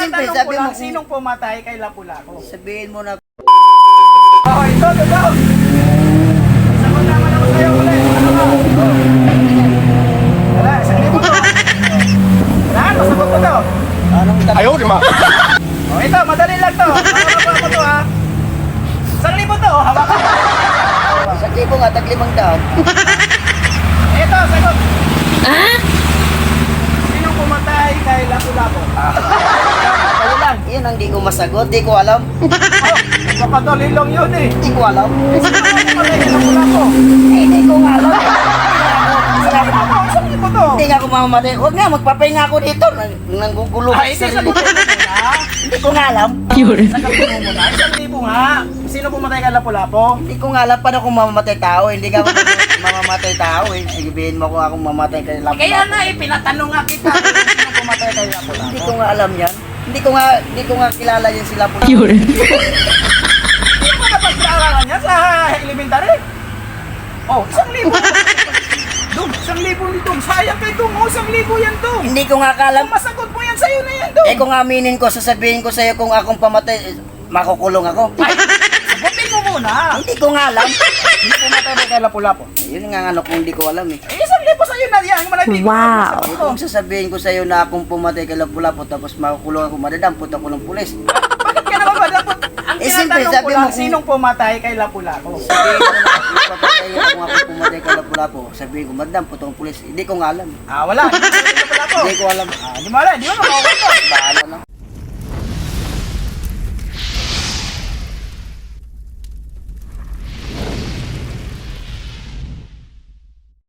siyempre, tinatanong ko sabi mo lang, kung- sinong pumatay kay Lapu-Lapu? Sabihin mo na. Oh, ito, totoo. Sagot naman ako sa'yo ulit. Ano ba? Wala, isang libo to. Wala, masagot ko to. Anong Ayaw, di ma. Oh, ito, madali lang to. Hawakan mo to, ha. Isang libo to, oh, hawakan mo. Sa libo nga, tag-500. Ito, sagot. Sinong pumatay kay Lapu-Lapu? Kayo lang. Yun ang di ko masagot, di ko alam. Oh, makadali lang yun eh. Di ko alam. Sinong pumatay kay Lapu-Lapu? Hindi ko nga alam. Isang libo to. Hindi nga ako mamamatay. Huwag nga, magpapahinga ako dito. Nanggugulo Ay, sa isa sarili. sagutin mo muna. Hindi ko nga alam. Sagutin mo muna. Isang libo nga. Sino pumatay kay Lapu-Lapu? Hindi ko nga alam paano kung mamamatay tao. Hindi ka ako mamamatay tao eh. Sabihin mo kung akong mamatay kay Lapu-Lapu. Kaya nga eh, pinatanong nga kita. Sino pumatay kay Lapu-Lapu? Hindi ko nga alam yan. Hindi ko nga kilala yan si Lapu-Lapu. Hindi mo napag-aaralan niya sa elementary? Oh, isang libo. Dong, isang libo ni Dong. Sayang kay Dong. Oh, isang libo yan, Dong. Hindi ko nga kalam. Kung masagot mo yan, sa'yo na yan, Dong. Eh kung aminin ko, sasabihin ko sa'yo kung akong pamatay, makukulong ako. Ay, sagutin mo muna. Hindi ko nga alam. Hindi pumatay ba kay Lapu-Lapu? Yun nga ano kung hindi ko alam eh. Eh, isang libo sa'yo na yan. Wow. Eh, kung sasabihin ko sa'yo na akong pumatay kay Lapu-Lapu tapos makukulong ako, madadampot ako ng pulis. Bakit ka naman malapot? Ang Eh, siyempre, tinatanong ko sabi mo lang, kung- sinong pumatay kay Lapu-Lapu? Sabihin ko na ipapatay kung ako pumatay kay Lapu-Lapu. Sabihin ko, madadampot akong pulis. Hindi ko nga alam. Ah, wala. Hindi ko Lapu-Lapu. Hindi ko alam. Ah, di mo alam. Di mo makakuha to. Bahala lang.